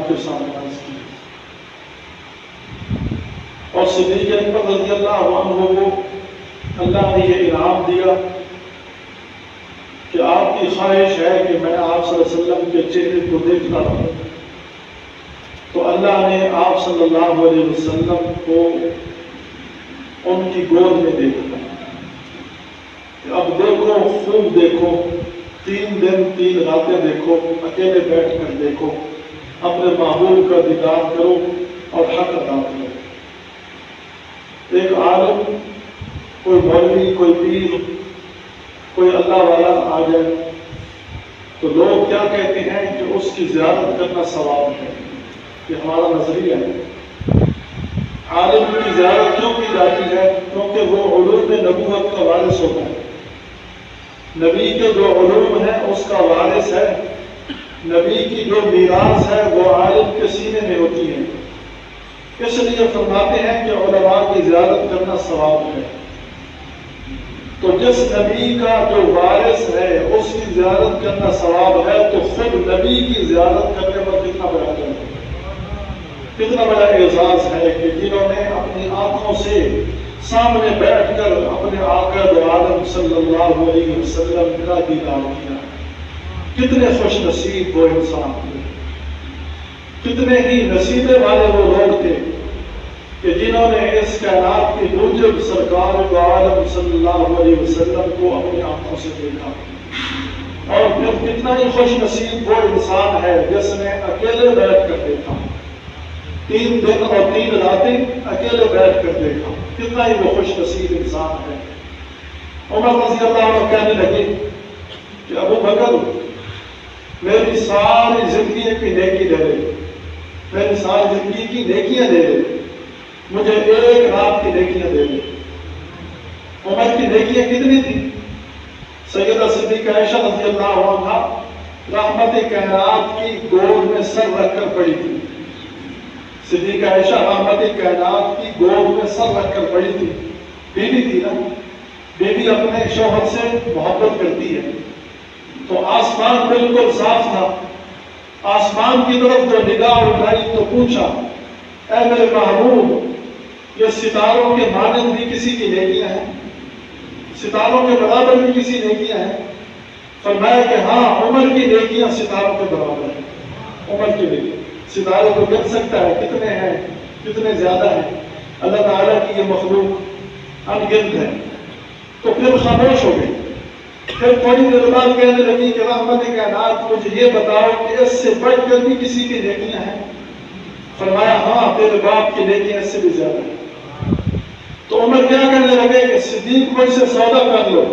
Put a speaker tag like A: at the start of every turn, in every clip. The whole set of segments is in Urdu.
A: کے سامنے عرض کی. اور صدیق اکبر رضی اللہ عنہ کو اللہ نے یہ انعام دیا کہ آپ کی خواہش ہے کہ میں آپ صلی اللہ علیہ وسلم کے چہرے کو دیکھتا رہوں. تو اللہ نے آپ صلی اللہ علیہ وسلم کو ان کی گود میں دیکھا. اب دیکھو، خوب دیکھو، 3 دن 3 راتیں دیکھو، اکیلے بیٹھ کر دیکھو، اپنے محبوب کا دیدار کرو اور حق ادا کرو. ایک عالم، کوئی مولوی، کوئی پیر، کوئی اللہ والا آ جائے تو لوگ کیا کہتے ہیں کہ اس کی زیارت کرنا ثواب ہے. یہ ہمارا نظریہ ہے. عالم کی زیارت کیوں کی جاتی ہے؟ کیونکہ وہ علوم نبوت کا وارث ہوتا ہے. نبی کے جو علوم ہیں اس کا وارث ہے. نبی کی جو میراث ہے وہ عالم کے سینے میں ہوتی ہے. اس لیے فرماتے ہیں کہ علماء کی زیارت کرنا ثواب ہے. تو جس نبی کا جو وارث ہے اس کی زیارت کرنا ثواب ہے، تو خود نبی کی زیارت کرنے پر کتنا بڑا اجر ہے، کتنا بڑا اعزاز ہے کہ جنہوں نے اپنی آنکھوں سے سامنے بیٹھ کر اپنے آقا دو عالم صلی اللہ علیہ وسلم کا دیدار کیا. کتنے خوش نصیب وہ انسان تھے، کتنے ہی نصیبے والے وہ لوگ تھے کہ جنہوں نے اس کائنات کے موجب سرکار دو عالم صلی اللہ علیہ وسلم کو اپنی آنکھوں سے دیکھا. اور پھر کتنا ہی خوش نصیب وہ انسان ہے جس نے اکیلے بیٹھ کر دیکھا، 3 دن اور 3 راتیں اکیلے بیٹھ کر دیکھا. کتنا ہی وہ خوش نصیب انسان ہے. عمر رضی اللہ عنہ کہنے لگے کہ ابو بکر، میری ساری زندگی کی نیکی دے دے، میری ساری زندگی کی نیکیاں دے دے، مجھے 1 رات کی نیکیاں دے دے. عمر کی نیکیاں کتنی تھی؟ سیدہ صدیقہ عائشہ رضی اللہ عنہا رحمت کائنات کی گود میں سر رکھ کر پڑی تھی. صدیقہ عائشہ رحمت کائنات کی گود میں سر رکھ کر پڑی تھی. بیوی تھی نا، بیوی اپنے شوہر سے محبت کرتی ہے. تو آسمان بالکل صاف تھا. آسمان کی طرف جو نگاہ اٹھائی تو پوچھا، اے میرے محبوب، یہ ستاروں کے مانند بھی کسی کی نیکیاں ہیں؟ ستاروں کے برابر بھی کسی نیکیاں ہیں؟ فرمایا کہ ہاں، عمر کی نیکیاں ستاروں کے برابر ہیں. عمر کی نیکیاں ستاروں کو مل سکتا ہے، کتنے ہیں، کتنے زیادہ ہیں. اللہ تعالیٰ کی یہ مخلوق انگنت ہے. تو پھر خاموش ہو گئی. پھر تھوڑی دیر بعد کہنے لگی کہ رحمت کائنات، مجھے یہ بتاؤ کہ اس سے بڑھ کر بھی کسی کی نیکیاں ہیں؟ فرمایا ہاں، تیرے باپ کی نیکیاں اس سے بھی زیادہ ہیں. تو عمر کیا کرنے لگے کہ صدیق مجھ سے سودا کر لو،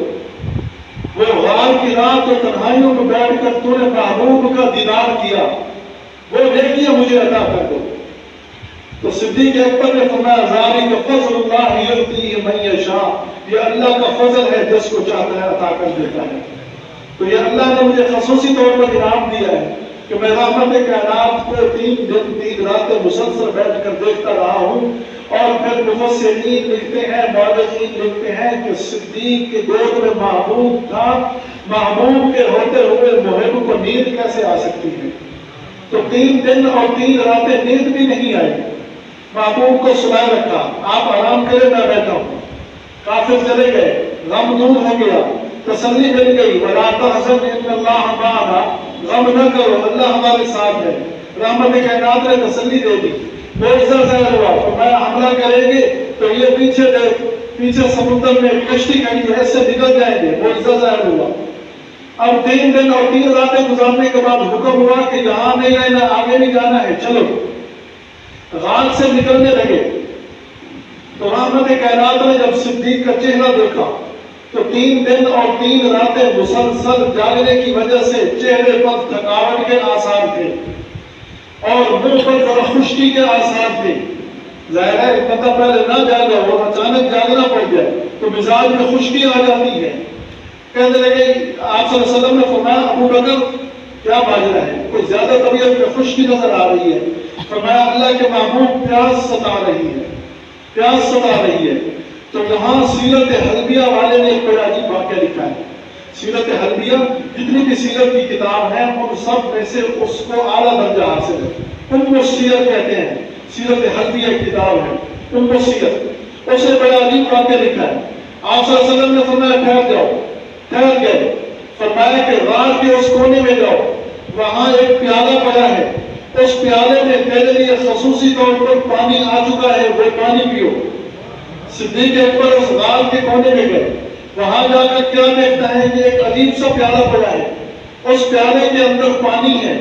A: وہ غار کی رات اور تنہائیوں میں بیٹھ کر تو نے محبوب کا دیدار کیا، وہ نیکیاں مجھے عطا کر دو. تو صدیق اکبر نے فرمایا ذالک فضل اللہ یؤتیہ من یشاء، یہ اللہ کا فضل ہے، جس کو چاہتا ہے عطا کر دیتا ہے. تو یہ اللہ نے مجھے خصوصی طور پر انعام دیا ہے کہ میں رحمت کائنات کو 3 دن 3 راتیں مسلسل بیٹھ کر دیکھتا رہا ہوں. اور پھر مفسرین لکھتے ہیں، مورخین لکھتے ہیں کہ صدیق کے گود میں محبوب تھا. محبوب کے ہوتے ہوئے محب کو نیند کیسے آ سکتی ہے؟ تو 3 دن اور 3 راتیں نیند بھی نہیں آئی. محبوب کو سلائے رکھا، آپ آرام کرے، میں بیٹھا ہوں. کافر چلے گئے، غم دور ہو گیا، تسلی مل گئی. وَلَا تَحْزَنْ إِنَّ اللَّهَ مَعَنَا، غم نہ کرو، اللہ ہمارے ساتھ ہے. رحمت کائنات نے تسلی دے دی. معجزہ ظاہر ہوا. فرمایا حملہ کریں گے تو یہ پیچھے دیکھ، پیچھے سمندر میں کشتی کھڑی ہے، اس سے نکل جائیں گے. معجزہ ظاہر ہوا. اب 3 دن اور 3 راتیں گزارنے کے بعد حکم ہوا کہ یہاں نہیں رہنا، آگے بھی جانا ہے، چلو. غار سے نکلنے لگے تو رحمت کائنات نے جب صدیق کا چہرہ دیکھا تو 3 دن اور 3 راتیں مسلسل جاگنے کی وجہ سے چہرے پر تھکاوٹ کے آثار تھے اور منہ پر ذرا خشکی کے آثار تھے. ظاہر ہے پتہ پہلے نہ جاگا اور اچانک جاگنا پڑ جائے تو مزاج میں خشکی آ جاتی ہے. کہنے لگے، آپ صلی اللہ علیہ وسلم نے فرمایا ابو بکر کیا باجرا ہے، کوئی زیادہ طبیعت میں خشکی نظر آ رہی ہے. فرمایا اللہ کے محبوب پیاس ستا رہی ہے، پیاس ستا رہی ہے. تو یہاں سیرت حلبیہ والے نے ایک بڑا عجیب واقعہ لکھا ہے. سیرت حلبیہ جتنی بھی سیرت کی کتاب ہیں ان سب میں سے اس کو اعلیٰ درجہ حاصل ہے، ان کو سیرت کہتے ہیں۔ سیرت حلبیہ ایک کتاب ہے، ان کو سیرت، اسے بڑا عجیب واقعہ لکھا ہے۔ آپ صلی اللہ علیہ وسلم نے فرمایا ٹھہر جاؤ، ٹھہر گئے، فرمایا کہ رات کے اس کونے میں جاؤ، وہاں ایک پیالہ پڑا ہے، اس پیالے میں تیرے لیے خصوصی طور پر پانی آ چکا ہے، وہ پانی پیو۔ صدیق اکبر اس غار کے کونے میں گئے، وہاں جا کر کیا دیکھتا ہے کہ ایک عجیب سا پیالہ پڑا ہے، اس پیالے کے اندر پانی ہے،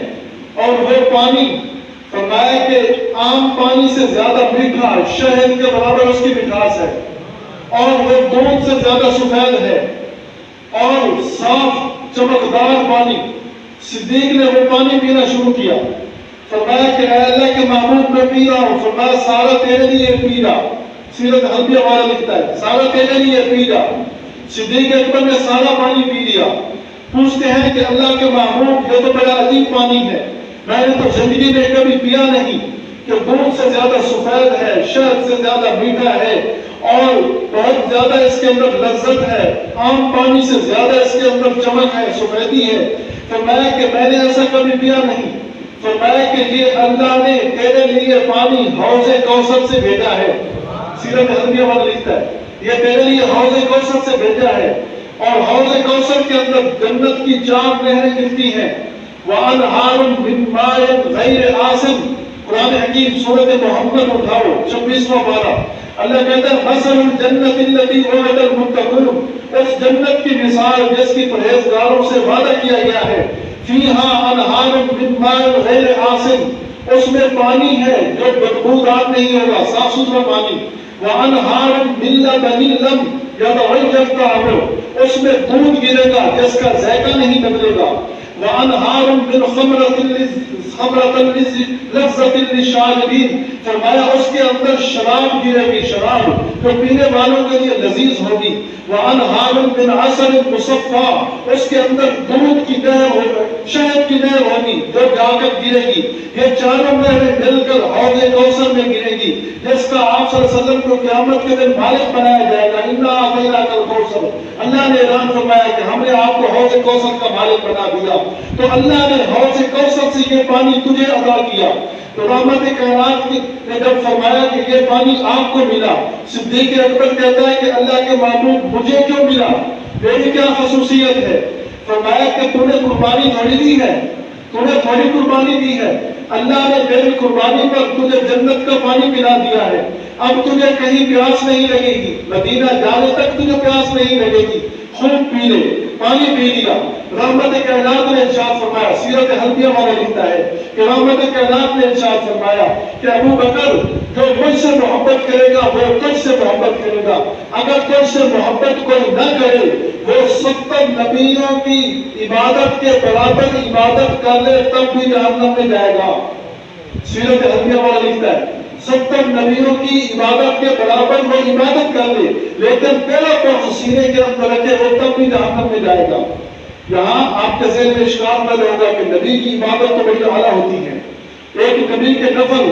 A: اور وہ پانی فرمایا کہ عام پانی سے زیادہ میٹھا، شہد کے برابر اس کی مٹھاس ہے، اور وہ دودھ سے زیادہ سفید ہے، اور صاف چمکدار پانی۔ صدیق نے وہ پانی پینا شروع کیا، فرمایا کہ اے اللہ کے محبوب میں پی رہا ہوں، فرمایا سارا تیرے لیے پی رہا۔ سیرت حلبیہ والا لکھتا ہے سارا تیرے لیے پی رہا۔ صدیق اکبر نے سارا پانی پی لیا، پوچھتے ہیں کہ اللہ کے محبوب یہ تو بڑا عجیب پانی ہے، میں نے تو زندگی میں کبھی پیا نہیں، کہ دودھ سے زیادہ سفید ہے، شہد سے زیادہ میٹھا ہے، اور بہت زیادہ اس کے اندر لذت ہے، عام پانی سے زیادہ اس کے اندر چمک ہے، سفیدی ہے۔ فرمایا کہ میں نے ایسا کبھی پیا نہیں۔ فرمایا کہ یہ اللہ نے تیرے لیے پانی حوض کوثر سے بھیجا ہے۔ سیرت حلبیہ والا لکھتا ہے یہ تیرے لیے حوض کوثر سے بھیجا ہے، اور حوض کوثر کے اندر جنت کی 4 نہریں ملتی ہیں۔ وَأَنْهَارٌ مِّن مَّاءٍ غَيْرِ آسِنٍ، قرآن حکیم سورۃ محمد اٹھاؤ 26واں پارہ، اللہ کہتا ہے مَثَلُ الْجَنَّةِ الَّتِي وَعَدَ الْمُتَّقُونَ، اس جنت کی مثال جس کی پرہیزگاروں سے وعدہ کیا گیا ہے، فِيهَا أَنْهَارٌ مِّن مَّاءٍ غَيْرِ آسِنٍ، اس میں پانی ہے جو بدبودار نہیں ہوگا، صاف ستھرا پانی۔ وَأَنْهَارٌ مِّن لَبَنٍ لَّمْ يَتَغَيَّرْ طَعْمُهُ، اس میں دودھ گرے گا جس کا ذائقہ نہیں بدلے گا۔ وَأَنْهَارٌ مِّن خَمْرَةٍ لَذَّةٍ لِّلشَّارِبِينَ، فرمایا اس کے اندر شراب گرے گی، شراب جو پینے والوں کے لیے لذیذ ہوگی۔ وَأَنْهَارٌ مِّنْ عَسَلٍ مُّصَفًّى، اس کے اندر دودھ کی نہر ہوگی، شہد کی نہر ہوگی جو جا کر گرے گی۔ یہ چاروں نہریں مل کر حوض کوثر میں گرے گی، جس کا آپ صلی اللہ علیہ وسلم کو قیامت کے دن مالک بنایا جائے گا۔ اِنَّا أَعْطَيْنَاكَ الْكَوْثَرَ، اللہ نے اعلان فرمایا کہ ہم نے آپ کو حوض کوثر کا مالک بنا دیا۔ تو اللہ نے حوض کوثر سے یہ پانی تجھے عطا کیا۔ تو رحمت کائنات نے جب فرمایا کہ یہ پانی آپ کو ملا، صدیق اکبر کہتا ہے کہ اللہ کے محبوب مجھے کیوں ملا، میری کیا خصوصیت ہے؟ فرمایا کہ تو نے قربانی تھوڑی دی ہے، تو نے تھوڑی قربانی دی ہے، اللہ نے میری قربانی پر تجھے جنت کا پانی پلا دیا ہے۔ اب تجھے کہیں پیاس نہیں لگے گی، مدینہ جانے تک تجھے پیاس نہیں لگے گی، خوب پی لے، پانی پی لیا۔ رحمت کائنات نے ارشاد فرمایا، سیرت حلبیہ والا لکھتا ہے کہ رحمت کائنات نے ارشاد فرمایا کہ ابو بکر جو مجھ سے محبت کرے گا وہ تجھ سے محبت کرے گا، اگر تجھ سے محبت کوئی نہ کرے وہ 70 نبیوں کی عبادت کے برابر عبادت کر لے تب بھی جہنم میں جائے گا۔ سیرت حلبیہ والا لکھتا ہے 70 نبیوں کی عبادت کے برابر وہ عبادت کر لے، لیکن تیرا بغض سینے کے اندر رکھے وہ تب بھی جہنم میں جائے گا۔ یہاں آپ کے ذہن میں اشکال پیدا ہوگا کہ نبی کی عبادت تو بڑی اعلیٰ ہوتی ہے، ایک نبی کے نفل،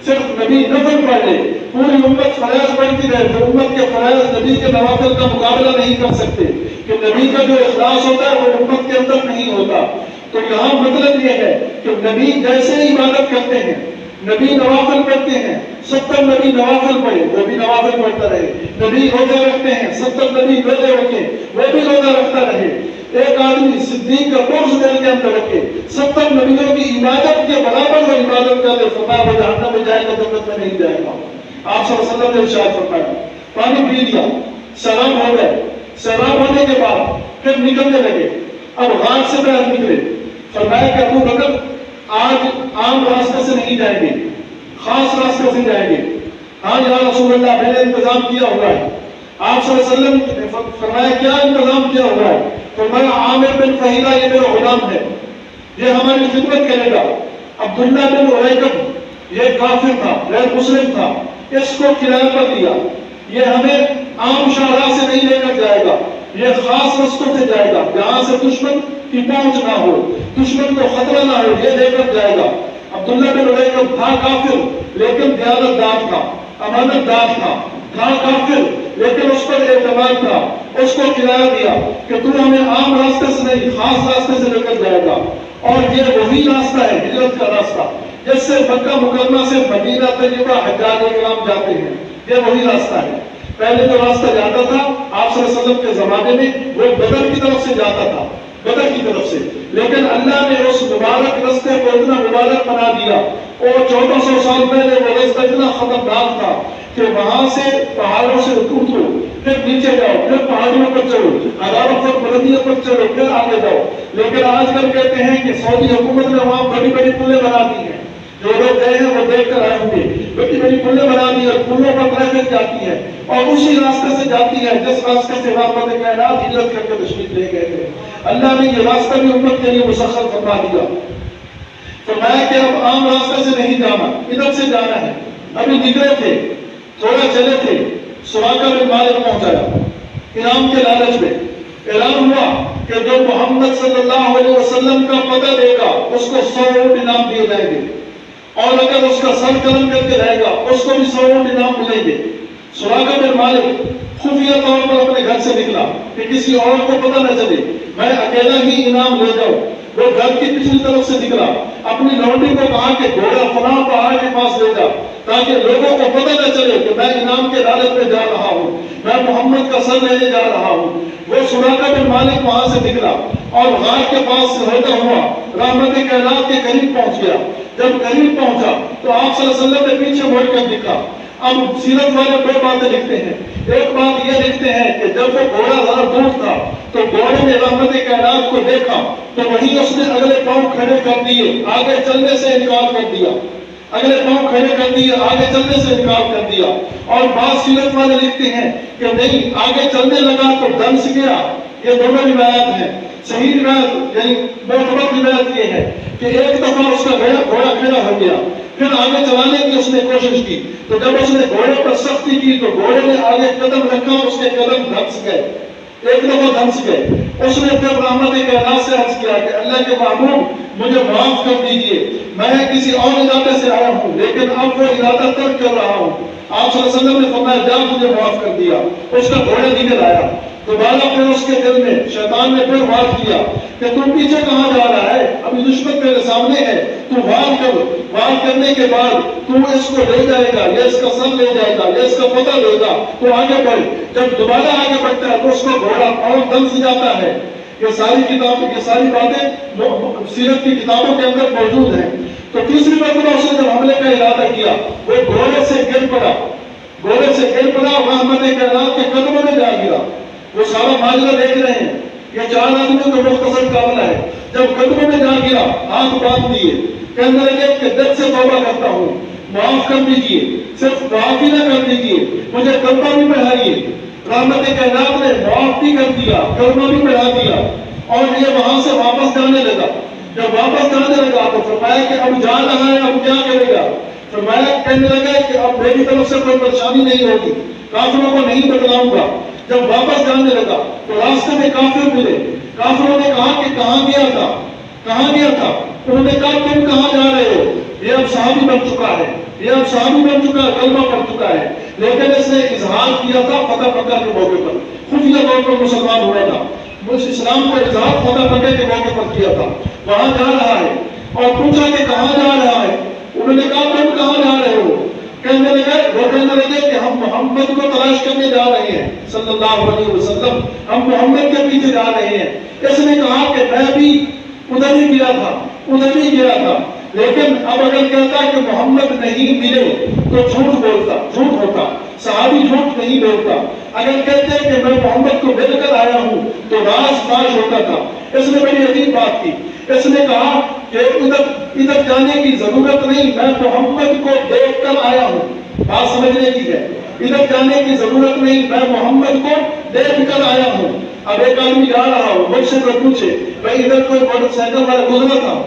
A: صرف نبی نفل پڑھ لے، پوری امت فرائض پڑھتی رہے تو امت کے فرائض نبی کے نوافل کا مقابلہ نہیں کر سکتے، کہ نبی کا جو اخلاص ہوتا ہے وہ امت کے اندر نہیں ہوتا۔ تو یہاں مطلب یہ ہے کہ نبی جیسے عبادت کرتے ہیں، نبی نوافل پڑھتے ہیں، 70 نبی نوافل پڑھے وہ بھی نوافل پڑھتا رہے، نبی روزہ رکھتے ہیں، 70 نبی روزے رکھے وہ بھی روزہ رکھتا رہے۔ ایک آدمی صدیق کا بغض دل کے اندر رکھے، 70 نبیوں کی عبادت کے برابر وہ عبادت کر لے، فرمایا وہ جہنم میں جائے گا، جنت میں نہیں جائے گا۔ آپ صلی اللہ علیہ وسلم نے ارشاد فرمایا، پانی پی لیا، سیراب ہو گئے، سیراب ہونے کے بعد پھر نکلنے لگے، اب غار سے باہر نکلے، فرمایا کہ ابو بکر آج عام راستے سے نہیں جائیں گے، خاص راستے سے جائیں گے۔ ہاں یا رسول اللہ میں نے انتظام کیا ہوا ہے۔ آپ صلی اللہ علیہ وسلم نے فرمایا کیا انتظام کیا ہوا ہے؟ فرمایا عامر بن فہیلہ یہ میرا غلام ہے، یہ ہماری خدمت کرے گا۔ عبداللہ بن اریکب یہ کافر تھا، غیر مسلم تھا، اس کو کرایہ پر دیا، یہ ہمیں عام شاہراہ سے نہیں لے کر جائے گا، یہ خاص رستوں سے جائے گا جہاں سے دشمن کی پہنچ نہ ہو، دشمن کو خطرہ نہ ہو، یہ لے کر جائے گا۔ عبداللہ بن اریکب تھا کافر لیکن دیانت دار تھا، امانت دار تھا کافر لیکن اس پر اعتماد تھا، اس کو کرایہ دیا کہ تو ہمیں عام راستے سے نہیں خاص راستے سے لے کر جائے گا، اور یہ وہی راستہ ہے ہجرت کا راستہ جس سے مکہ مکرمہ سے مدینہ طیبہ حجاج کرام جاتے ہیں، یہ وہی راستہ ہے۔ پہلے جو راستہ جاتا تھا آپ صلی اللہ علیہ وسلم کے زمانے میں وہ بدر کی طرف سے جاتا تھا، بدر کی طرف سے، لیکن اللہ نے اس مبارک راستے کو اتنا مبارک بنا دیا، اور 1400 سال پہلے وہ راستہ اتنا خطرناک تھا کہ وہاں سے پہاڑوں سے اترو، پھر نیچے جاؤ، پھر پہاڑیوں پر چڑھو، ہزاروں فٹ بلندیوں پر چڑھو، پھر آگے جاؤ۔ لیکن آج کل کہتے ہیں کہ سعودی حکومت نے وہاں بڑی بڑی پلیں بنا دی ہیں، جو لوگ گئے ہیں وہ دیکھ کر آئے ہوں گے، بڑی بڑی پلیں بنا دی اور پلوں پر ٹریفک جاتی ہے، اور اسی راستے سے جاتی ہے جس راستے سے رحمت کائنات ہجرت کر کے تشریف لے گئے تھے۔ اللہ نے یہ راستہ بھی امت کے لیے مسخر فرما دیا، فرمایا کہ اب عام راستے سے نہیں جانا، ادھر سے جانا ہے۔ ابھی نکلے تھے، تھوڑا چلے تھے، سراقہ بن مالک پہنچایا، انعام کے لالچ میں اعلان ہوا کہ جو محمد صلی اللہ علیہ وسلم کا پتہ دے گا اس کو 100 اونٹ انعام دیے جائیں گے، اور اگر اس کا سر قلم کر کے رہے گا اس کو بھی 100 اونٹ انعام ملیں گے۔ سراقہ بن مالک خفیہ طور پر اپنے گھر سے نکلا کہ کسی اور کو پتہ نہ چلے، میں اکیلا ہی انعام لے جاؤں۔ وہ گھر کی پچھلی طرف سے نکلا، اپنی لونڈی کو کہا کہ گھوڑا فلاں پہاڑ کے پاس لے جا تاکہ لوگوں کو پتہ نہ چلے کہ میں انعام کے لالچ میں جا رہا ہوں، میں محمد کا سر لینے جا رہا ہوں۔ وہ سراقہ بن مالک وہاں سے نکلا اور غار کے پاس سے ہوتا ہوا رحمت کائنات کے قریب پہنچ گیا۔ جب قریب پہنچا تو آپ صلی اللہ علیہ وسلم نے پیچھے مڑ کر دکھا۔ اب سیرت والے دو باتیں لکھتے ہیں، ایک بات یہ لکھتے ہیں کہ جب وہ گھوڑا ذرا دور تھا تو گھوڑے نے رحمت کائنات کو دیکھا تو وہیں اس نے اگلے پاؤں کھڑے کر دیے، آگے چلنے سے انکار کر دیا، اگلے پاؤں کھڑے کر دیے، آگے چلنے سے انکار کر دیا۔ اور بعض سیرت والے لکھتے ہیں کہ نہیں، آگے چلنے لگا تو دنس گیا۔ یہ دونوں روایات ہیں۔ صحیح روایت یعنی معتبر روایت یہ ہے کہ ایک دفعہ اس کا گھوڑا کھڑا ہو گیا، پھر آگے چلانے کی اس نے کوشش کی تو جب اس نے گھوڑے پر سختی کی تو گھوڑے نے آگے قدم رکھا، اس کے قدم دھنس گئے، ایک دفعہ دھنس گئے۔ اس نے پھر رحمت کائنات سے عرض کیا کہ اللہ کے محبوب مجھے معاف کر دیجئے، میں کسی اور علاقے سے آیا ہوں لیکن اب وہ علاقہ ترک کر رہا ہوں۔ آپ صلی اللہ علیہ وسلم نے فرمایا جا، مجھے معاف کر دیا۔ اس کا گھوڑا نکل آیا۔ دوبارہ پھر اس کے دل میں شیطان نے پھر وار کیا کہ تم پیچھے کہاں جا رہا ہے، ابھی دشمن تیرے سامنے ہے، تو وار کر۔ وار کرنے کے بعد تو اس کو لے جائے گا، یہ اس کا سر لے جائے گا، یہ اس کا پتہ لے گا، تو آگے بڑھ۔ جب دوبارہ آگے بڑھتا ہے تو اس کو گھوڑا اور دنس جاتا ہے۔ یہ ساری باتیں سیرت کی کتابوں کے اندر موجود ہیں۔ تو تیسری مرتبہ اس نے جب حملے کا ارادہ کیا وہ گھوڑے سے گر پڑا، گھوڑے سے گر پڑا، رحمت کائنات کے قدموں میں جا گرا۔ وہ سارا ماجرا دیکھ رہے ہیں، یہ 4 آدمیوں کا مختصر قافلہ ہے۔ جب قدموں میں جا گرا، ہاتھ باندھ دیے، کہنے لگے کہ دل سے توبہ کرتا ہوں، معاف کر دیجئے، صرف معاف ہی نہ کر دیجئے، مجھے کلمہ بھی پڑھائیے۔ رحمت کائنات نے معاف بھی کر دیا، کلمہ بھی پڑھا دیا، اور یہ وہاں سے واپس جانے لگا۔ جب واپس جانے لگا تو فرمایا کہ اب جا رہا ہے، اب کیا کرے گا؟ فرمایا کہنے لگا کہ اب میری طرف سے کوئی پریشانی نہیں ہوگی، کافروں کو نہیں بتلاؤں گا۔ جب واپس جانے لگا تو راستے میں کافر ملے۔ کافروں نے کہا کہ کہاں گیا تھا، کہاں گیا تھا؟ انہوں نے کہا تم کہاں جا رہے ہو؟ یہ اب صحابی بن چکا ہے، یہ اب صحابی بن چکا ہے، کلمہ پڑھ چکا ہے، لیکن اس نے اظہار کیا تھا فتح مکہ کے موقع پر، خفیہ طور پر مسلمان ہوا تھا، اس اسلام کا اظہار فتح مکہ کے موقع پر کیا تھا۔ وہاں جا رہا ہے اور پوچھا کہ کہاں جا رہا ہے؟ انہوں نے کہا تم کہاں جا رہے ہو؟ کہنے لگے کہ ہم محمد کو تلاش کرنے جا رہے ہیں صلی اللہ علیہ وسلم، ہم محمد کے پیچھے جا رہے ہیں۔ اس نے کہا کہ میں بھی ادھر ہی گیا تھا، ادھر ہی گیا تھا، لیکن اب اگر کہتا کہ محمد نہیں ملے تو جھوٹ بولتا، جھوٹ ہوتا، صحابی جھوٹ نہیں بولتا۔ اگر کہتے کہ میں محمد کو مل کر آیا ہوں تو راز فاش ہوتا تھا۔ اس نے بڑی عجیب بات کی، اس نے کہا کہ ادھر جانے کی ضرورت نہیں، میں محمد کو دیکھ کر آیا ہوں۔ بات سمجھنے کی ہے، ادھر جانے کی ضرورت نہیں، میں محمد کو دیکھ کر آیا ہوں۔ اب ایک آدمی جا رہا ہوں، مجھ سے پوچھے بھائی ادھر کوئی موٹر سائیکل والا گزرا تھا،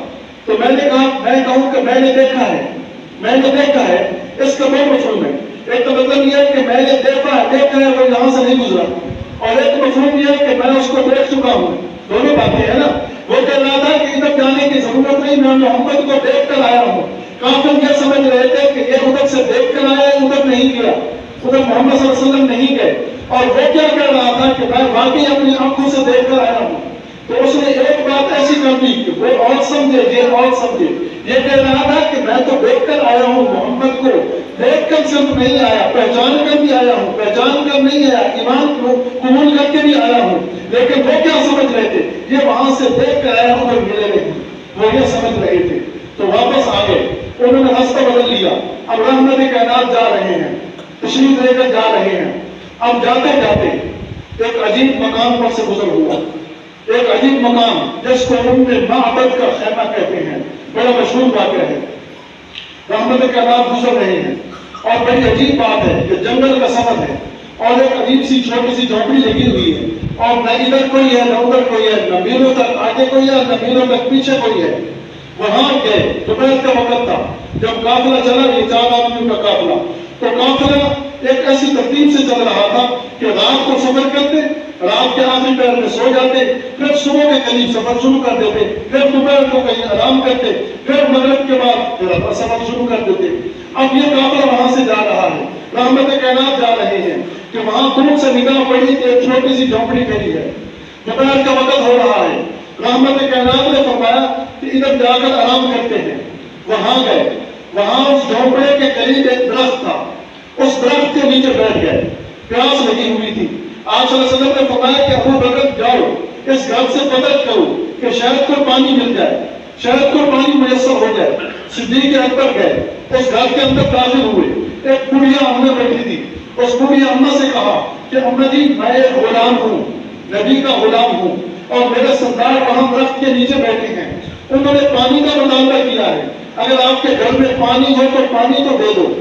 A: تو میں نے کہا، میں کہوں کہ میں نے دیکھا ہے، میں نے دیکھا ہے، اس کا دو مفہوم ہے۔ ایک تو مطلب یہ ہے کہ میں نے دیکھا ہے وہ یہاں سے نہیں گزرا، اور ایک مفہوم یہ ہے کہ میں اس کو دیکھ چکا ہوں۔ دونوں باتیں ہیں نا۔ وہ کہہ رہا تھا کہ ادھر جانے کی ضرورت نہیں، میں محمد کو دیکھ کر آیا ہوں۔ کافر یہ سمجھ رہے تھے کہ یہ ادھر سے دیکھ کر آیا ہے، ادھر نہیں گیا، ادھر محمد صلی اللہ علیہ وسلم نہیں گئے۔ اور وہ کیا کہہ رہا تھا کہ میں واقعی اپنی آنکھوں سے دیکھ کر آیا ہوں. تو اس نے ایک بات ایسی کر دی کہ وہ اور سمجھے یہ اور سمجھے. یہ کہہ رہا تھا کہ میں تو دیکھ کر آیا ہوں محمد کو, دیکھ کر صرف نہیں آیا, پہچان کر بھی آیا ہوں, پہچان کر نہیں آیا, ایمان کو قبول کر کے بھی آیا ہوں. لیکن وہ کیا سمجھ رہے تھے, یہ وہاں سے دیکھ کر آیا ہوں اور ملے نہیں, وہ یہ سمجھ رہے تھے. تو واپس آ گئے, انہوں نے راستہ بدل لیا. اب رحمت کائنات جا رہے ہیں, تشریف لے کر جا رہے ہیں. اب جاتے جاتے ایک عجیب مقام پر سے گزر ہوا, ایک عجیب مقام جس کو ان میں معبد کا خیمہ کہتے ہیں, بڑا مشہور واقعہ ہے. رحمت کائنات گزر رہے ہیں اور بڑی عجیب بات ہے کہ جنگل کا سفر ہے اور ایک عجیب سی چھوٹی سی جھونپڑی لگی ہوئی ہے اور نہ ادھر کوئی ہے نہ ادھر کوئی ہے, نہ میلوں تک آگے کوئی ہے نہ میلوں تک پیچھے کوئی ہے. وہاں گئے, دوپہر کا وقت تھا جب قافلہ چلا, یہ 4 آدمیوں کا قافلہ. تو قافلہ ایک ایسی ترتیب سے چل رہا تھا کہ رات کو سفر کرتے, رات کے آخری پہر میں سو جاتے, پھر صبح کے قریب سفر شروع کر دیتے, پھر دوپہر کو کہیں آرام کرتے, پھر مغرب کے بعد پھر اپنا سفر شروع کر دیتے. اب یہ قافلہ وہاں سے جا رہا ہے, رحمت کائنات جا رہے ہیں کہ وہاں دور سے نگاہ پڑی کہ ایک چھوٹی سی جھونپڑی کھڑی ہے, دوپہر کا وقت ہو رہا ہے. رحمت کائنات نے فرمایا کہ ادھر جا کر آرام کرتے ہیں. وہاں گئے, وہاں اس جھونپڑے کے قریب ایک درخت تھا, اس درخت کے نیچے بیٹھ گئے. پیاس لگی ہوئی تھی. آپ صلی اللہ علیہ وسلم نے فرمایا کہ ابو بکر جاؤ اس گھر سے مدد کرو کہ شاید کوئی پانی مل جائے, شاید کوئی پانی میسر ہو جائے. صدیق اکبر گئے, اس گھر کے اندر داخل ہوئے. ایک بڑھیا اماں بیٹھی تھی. اس بڑھیا اماں سے کہا کہ اماں جی میں ایک غلام ہوں, نبی کا غلام ہوں, اور میرے سردار وہاں درخت کے نیچے بیٹھے ہیں. انہوں نے پانی کا مطالبہ کیا ہے, اگر آپ کے گھر میں پانی ہو تو پانی تو دے دو.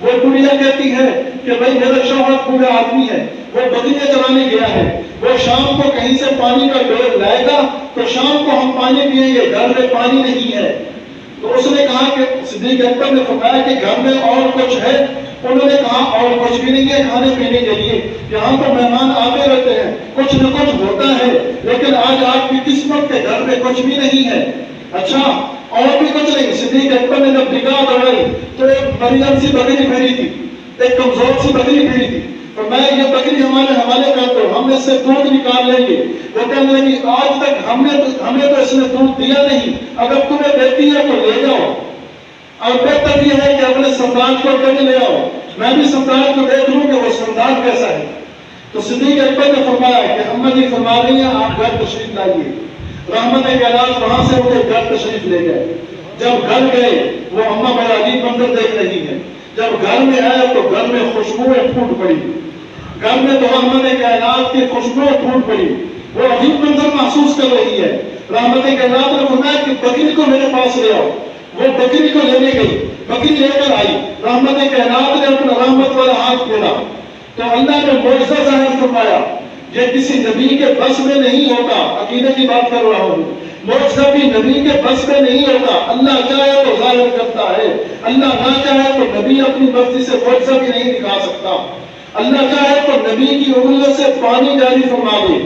A: وہ بڑھیا کہتی ہے کہ بھائی میرا شوہر بوڑھا آدمی ہے, وہ بکریاں چرانے گیا ہے, وہ شام کو کہیں سے پانی کا ڈول لائے گا تو شام کو ہم پانی پیئیں گے, گھر میں پانی نہیں ہے. تو اس نے کہا کہ صدیق اکبر نے فرمایا کہ گھر میں اور کچھ ہے. انہوں نے کہا اور کچھ بھی نہیں ہے کھانے پینے کے لیے, یہاں تو مہمان آتے رہتے ہیں, کچھ نہ کچھ ہوتا ہے, لیکن آج آپ کی قسمت کے گھر میں کچھ بھی نہیں ہے. اچھا اور بھی کچھ نہیں. صدیق اکبر نے جب نگاہ دوڑائی تو ایک مریم سی بکری پھیری تھی, ایک کمزور سی بکری پھیری تھی. تو میں یہ بکری ہمارے حوالے کر دو, ہم اس سے دودھ نکال لیں گے. وہ کہنے لگی آج تک ہمیں تو اس نے دودھ دیا نہیں, اگر تمہیں دیتی ہے تو لے جاؤ. اور بہتر یہ ہے کہ اپنے سردار کو کبھی لے آؤ, میں بھی سردار کو دیکھ لوں کہ وہ سردار کیسا ہے. تو صدیق اکبر نے فرمایا کہ اماں جی فرما رہی ہیں آپ گھر تشریف لائیے. رحمت کائنات وہاں سے اٹھے گھر تشریف لے گئے. جب گھر گئے وہ اماں بڑا عجیب منظر دیکھ رہی ہے. جب گھر میں آئے تو گھر میں خوشبوئیں پھوٹ پڑی, گھر میں تو رحمت کائنات کی خوشبوئیں پھوٹ پڑی. وہ عجیب منظر محسوس کر رہی ہے. رحمت کائنات نے فرمایا کہ بکری کو میرے پاس لے آؤ. وہ بکری کو لینے گئی, بکری لے کر آئی. رحمت کائنات نے اپنا رحمت والا ہاتھ کھولا تو اللہ نے معجزہ ظاہر فرمایا. یہ کسی نبی کے بس میں نہیں ہوتا, عقیدے کی بات کر رہا ہوں. معجزہ بھی نبی کے بس میں نہیں ہوتا, اللہ چاہے تو ظاہر کرتا ہے, اللہ نہ چاہے تو نبی اپنی مرضی سے معجزہ بھی نہیں دکھا سکتا. اللہ چاہے تو نبی کی انگلیوں سے پانی جاری فرما دے,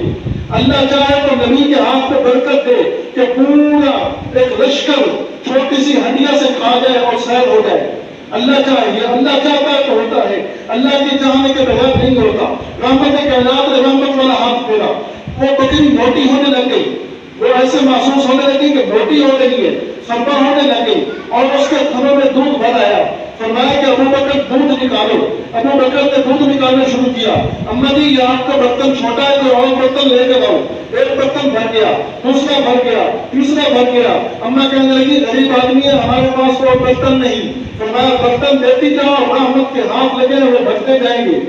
A: اللہ چاہے تو نبی کے ہاتھ پہ برکت دے کہ پورا ایک لشکر چھوٹی سی ہڈیاں سے کھا جائے اور سیر ہو جائے. اللہ چاہے, اللہ چاہتا ہے تو ہوتا ہے, اللہ کے چاہنے کے بغیر نہیں ہوتا. رحمت کائنات نے رحمت والا ہاتھ پھیرا, وہ بکری موٹی ہونے لگ گئی. وہ ایسے محسوس ہونے لگی کہ موٹی ہو رہی ہے, سربا ہونے لگ گئی اور اس کے تھنوں میں دودھ بھر آیا. فرمایا کہ ابو بکر دودھ نکالو. ابو بکر نے دودھ نکالنا شروع کیا. اماں جی یہ آپ کا برتن چھوٹا ہے تو اور برتن لے کے آؤ. ایک برتن بھر گیا, دوسرا بھر گیا, تیسرا بھر گیا. اماں کہنے لگی غریب آدمی ہے, ہمارے پاس کوئی برتن نہیں. فرمایا برتن دیتی جاؤ, رحمت کے ہاتھ لگے وہ بھرتے جائیں گے.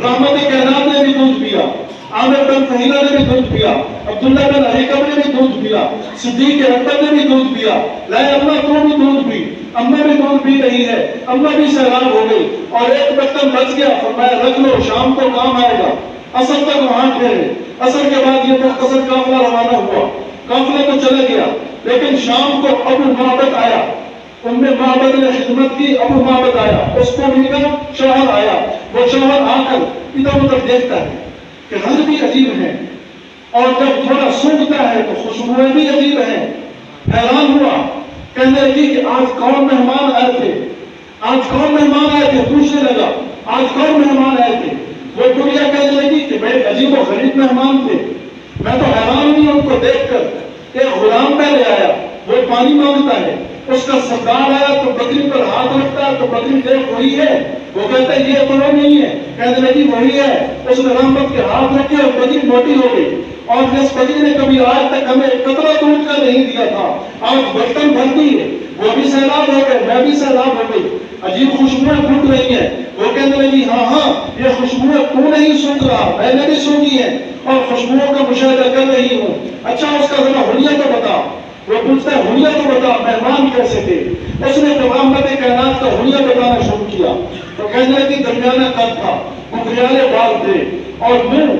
A: رحمت کائنات نے بھی دودھ پیا, عامر بن فہیرہ نے بھی دودھ پیا, عبداللہ بن ارقم نے بھی دودھ پیا, صدیق اکبر نے بھی دودھ پیا. لائے اماں تو بھی دودھ پی. اماں بھی دودھ پی رہی ہے, اماں بھی سیراب ہو گئی اور ایک برتن بچ گیا. فرمایا رکھ لو, شام کو کام آئے گا. عصر تک وہاں ٹھہرے. عصر کے بعد یہ مختصر قافلہ روانہ ہوا. قافلہ تو چلا گیا, لیکن شام کو ابو معبد آیا. معبد نے خدمت کی, ابو معبد آیا, اس کو ملا شوہر آیا. وہ شوہر آ کر ادھر ادھر دیکھتا ہے کہ رنگ بھی عجیب ہے اور جب تھوڑا سونگتا ہے تو خوشبوئیں بھی عجیب ہیں. حیران ہوا, کہنے لگی کہ آج کون مہمان آئے تھے, آج کون مہمان آئے تھے. پوچھنے لگا آج کون مہمان آئے تھے. وہ بڑھیا کہنے لگی کہ بڑے عجیب و غریب مہمان تھے، میں تو حیران ہوئی ان کو دیکھ کر. ایک غلام پہلے آیا، وہ پانی مانگتا ہے، اس کا سردار آیا تو بکری پر ہاتھ رکھتا ہے تو بکری دیکھ وہی ہے، وہ کہتا ہے یہ تو وہ نہیں ہے، کہتے لگی وہی ہے. اس نے رحمت کے ہاتھ رکھے اور بکری موٹی ہو گئی. اور جس بکری نے کبھی آج تک ہمیں ایک قطرہ دودھ کا نہیں دیا تھا، آج برتن بھرتی ہے. وہ بھی سیلاب ہو گئے، میں بھی سیلاب ہو گئی. عجیب خوشبوئیں پھوٹ رہی ہیں. وہ کہنے لگی ہاں یہ خوشبوئیں تو نہیں سونگ رہا، میں نے بھی سونگی ہیں اور خوشبوؤں کا مشاہدہ کر رہی ہوں. اچھا اس کا ذرا حلیہ تو بتا. وہ پوچھتا ہے حلیہ تو بتا، مہمان کیسے تھے؟ اس نے رحمت کائنات کا حلیہ بتانا شروع کیا. تو کہنے لگی درمیانہ قد تھا، گھگریالے بال تھے اور منہ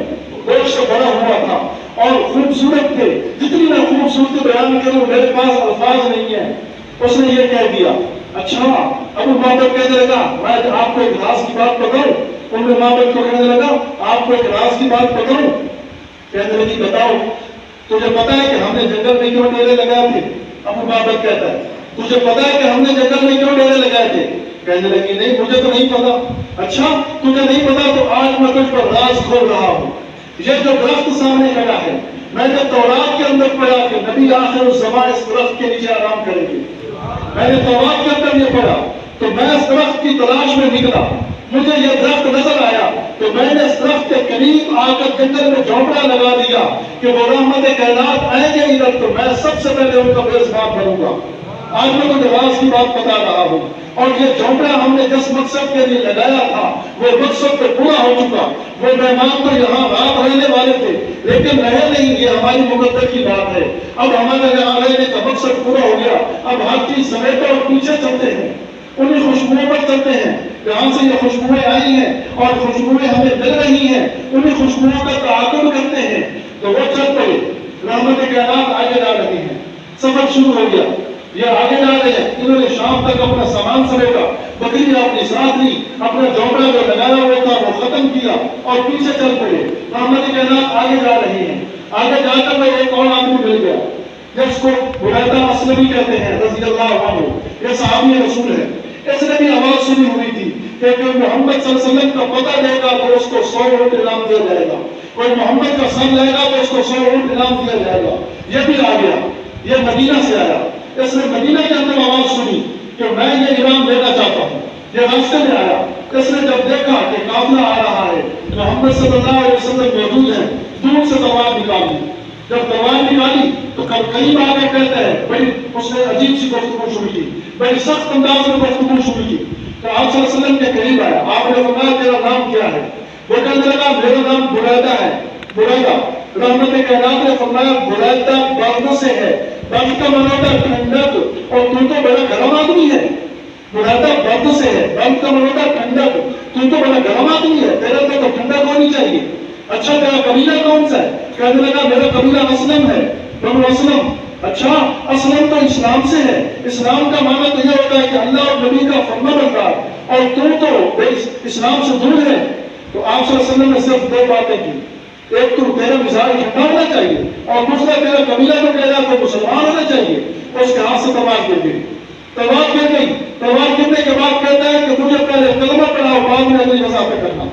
A: گوشت سے بڑا ہوا تھا اور خوبصورت تھے. جتنی میں خوبصورتی بیان کروں میرے پاس الفاظ نہیں ہیں. اس نے یہ کہہ دیا. اچھا ابو محمد کہنے لگا میں آپ کو ایک راز کی بات بتاؤں. ابو محمد کو کہنے لگا آپ کو ایک راز کی بات بتاؤں. کہنے لگی بتاؤ. تجھے پتا ہے کہ ہم نے جنگل میں کیوں ڈیرے لگائے تھے؟ ابو محمد کہتا ہے تجھے پتا ہے کہ ہم نے جنگل میں کیوں ڈیرے لگائے تھے؟ کہنے لگی نہیں مجھے تو نہیں پتا. اچھا تجھے نہیں پتا تو آج میں تجھ پر راز کھول رہا ہوں. یہ جو درخت سامنے کھڑا ہے، میں نے تورات کے اندر پڑھا کہ نبی آخر الزمان اس درخت کے نیچے آرام کریں گے. میں نے تورات کے اندر یہ پڑھا تو میں اس درخت کی تلاش میں نکلا. مجھے یہ درخت نظر آیا تو میں نے اس درخت کے قریب آ کر جنگل میں جھونپڑا لگا دیا کہ وہ رحمت کائنات آئیں گے ادھر تو میں سب سے پہلے ان کا میزبان بنوں گا. آج میں تجھے راز کی بات بتا رہا ہوں. اور یہ جھونپڑا ہم نے جس مقصد کے لیے لگایا تھا وہ مقصد تو پورا ہو چکا. وہ مہمان تو یہاں رات رہنے والے تھے لیکن رہے نہیں. یہ ہماری مقدر کی بات ہے. اب ہمارے یہاں رہنے کا مقصد پورا ہو گیا. اب ہر چیز سمیٹے اور پیچھے چلتے ہیں، انہیں خوشبوؤں پر چلتے ہیں. جہاں سے یہ خوشبوئیں آئی ہیں اور خوشبوئیں ہمیں مل رہی ہیں انہیں خوشبوؤں کا تعاقب کرتے ہیں. تو وہ چل پڑے. رحمت کائنات آگے جا رہی ہیں. سفر شروع ہو گیا. یہ آگے جا رہے ہیں. انہوں نے شام تک اپنا سامان سمیٹا، بکری اپنی ساتھ لی، اپنا جھونپڑا جو لگایا ہوا تھا وہ ختم کیا اور پیچھے چل پڑے. رحمت کائنات آگے جا رہی ہیں. آگے جا کر میں ایک اور آدمی مل گیا جس کو بریدہ اسلمی کہتے ہیں رضی اللہ عنہ. یہ صحابی رسول ہے. اس نے بھی آواز سنی ہوئی تھی کہ محمد صلی اللہ علیہ وسلم کا پتہ دے گا تو اس کو 100 اونٹ انعام دیا جائے گا. کوئی محمد کا سن لے گا تو اس کو 100 اونٹ انعام دیا جائے گا. یہ بھی آ گیا. یہ مدینہ سے آیا. اس نے مدینہ کے اندر آواز سنی کہ میں یہ انعام دینا چاہتا ہوں. یہ راستے میں آیا. اس نے جب دیکھا کہ قافلہ آ رہا ہے، محمد صلی اللہ علیہ وسلم موجود ہیں، دور سے تلوار نکالی. جب تلوار نکالی تو قریب آ کے کہتا ہے بڑی اس نے عجیب سی گفتگو شروع کی، بڑی سخت انداز میں گفتگو شروع کی. تو آپ صلی اللہ علیہ وسلم کے قریب آیا. آپ نے فرمایا تیرا نام کیا ہے؟ وہ کہنے لگا میرا نام بریدہ ہے. بریدہ. رحمت کائنات نے فرمایا بریدہ برد سے ہے. برد کا معنی ہوتا ہے ٹھنڈک، اور تو بڑا گرم آدمی ہے. بریدہ برد سے ہے. برد کا معنی ہوتا ہے ٹھنڈک. تو بڑا گرم آدمی ہے، تیرے تو ٹھنڈک ہونی چاہیے. اچھا تیرا قبیلہ کون سا ہے؟ کہنے لگا میرا قبیلہ اسلم ہے، بنو اسلم. اچھا اسلم تو اسلام سے ہے. اسلام کا معنی تو یہ ہوتا ہے کہ اللہ اور نبی کا فرمانبردار، اور تو اسلام سے دور ہے. تو آپ صلی اللہ علیہ وسلم نے صرف دو باتیں کی. ایک تو تیرا مزاج ٹھنڈا ہونا چاہیے اور دوسرا تیرا قبیلہ جو کہہ رہا تو مسلمان ہونا چاہیے. اس کے ہاتھ سے تلوار گر گئی. تلوار گر گئی. تلوار گرنے کے بعد کہتا ہے کہ مجھے پہلے کلمہ پڑھاؤ بعد میں اگلی وضاحت کرنا.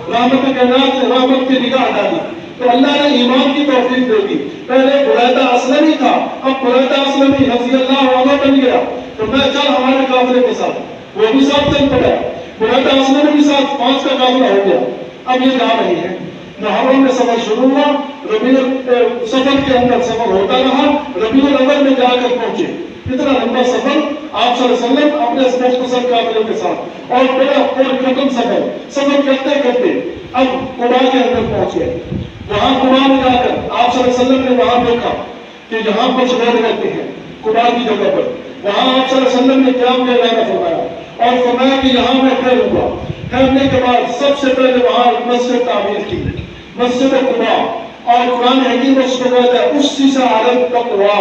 A: رحمت کائنات سے رحمت کی نگاہ ڈالی تو اللہ نے ایمان کی توفیق دے دی. پہلے بریدہ اسلمی تھا، اب بریدہ اسلمی رضی اللہ عنہ بن گیا. تو میں چل ہمارے قافلے کے ساتھ. وہ بھی ساتھ چل پڑا. بریدہ اسلمی کے ساتھ 5 کا قافلہ ہو گیا. اب یہ جا رہی ہے. محرم میں سفر شروع ہوا. ربیع سفر کے اندر سفر ہوتا رہا. ربیع الاول میں جا کر پہنچے. اتنا لمبا سفر آپ صلی اللہ علیہ وسلم اپنے اس مختصر قافلے کے ساتھ اور بڑا پرختم سفر کرتے کرتے اب قباء کے اندر پہنچ گئے. وہاں قباء میں جا کر آپ صلی اللہ علیہ وسلم نے وہاں دیکھا کہ جہاں کچھ لوگ رہتے ہیں قباء کی جگہ پر. وہاں آپ صلی اللہ علیہ وسلم نے قیام کا اعلان فرمایا اور فرمایا کہ یہاں میں ٹھہروں گا. ٹھہرنے کے بعد سب سے پہلے وہاں مسجد تعمیر کی، مسجد قباء. اور قرآن حکیم اس کو کہتا ہے اسی سے عالم تقوا،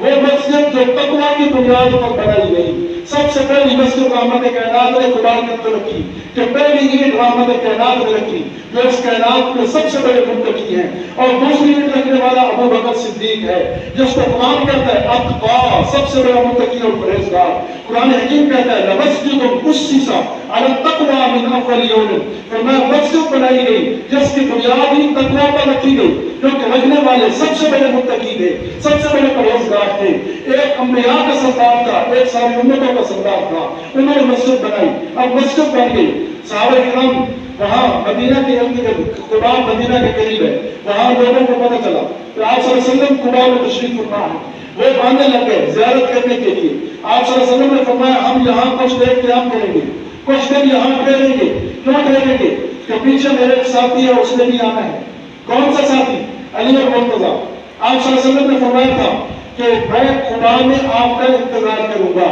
A: وہ مسجد جو تقوی کی بنیاد پر بنائی گئی. سب سے پہلی مسجد رحمت کائنات نے خدا کے اندر رکھی کہ پہلی اینٹ رحمت کائنات نے رکھی جو اس کائنات کے سب سے بڑے متقی ہیں، اور دوسری اینٹ رکھنے والا ابو بکر صدیق ہے جس کو قرآن کہتا ہے اتقا، سب سے بڑا متقی اور پرہیزگار۔ قرآن حکیم کہتا ہے لمسجد اسست علی التقوی من اول یوم، فرمایا مسجد بنائی گئی جس کی بنیاد ہی تقوی پر رکھی گئی، کیونکہ رکھنے والے سب سے بڑے متقی تھے، سب سے بڑے پرہیزگار تھے، ایک انبیاء کا سردار تھا، ایک ساری امتوں کا سردار تھا، انہوں نے مسجد بنائی، اب مسجد بن گئی۔ صحابہ کرام وہاں مدینہ کے ارد قباء مدینہ کے قریب ہے، وہاں لوگوں کو پتہ چلا کہ آپ صلی اللہ علیہ وسلم قباء میں تشریف فرما ہے، وہ باندھنے لگ گئے زیارت کرنے کے لیے۔ آپ صلی اللہ علیہ وسلم نے فرمایا ہم یہاں کچھ دیر قیام کریں گے، کچھ دیر یہاں ٹھہریں گے، کیوں ٹھہریں گے کہ پیچھے میرے ایک ساتھی ہے، اس نے بھی آنا ہے۔ کون سا ساتھی؟ علی اور مرتضیٰ۔ آپ صلی اللہ علیہ وسلم نے فرمایا تھا کہ میں خدا میں آپ کا انتظار کروں گا،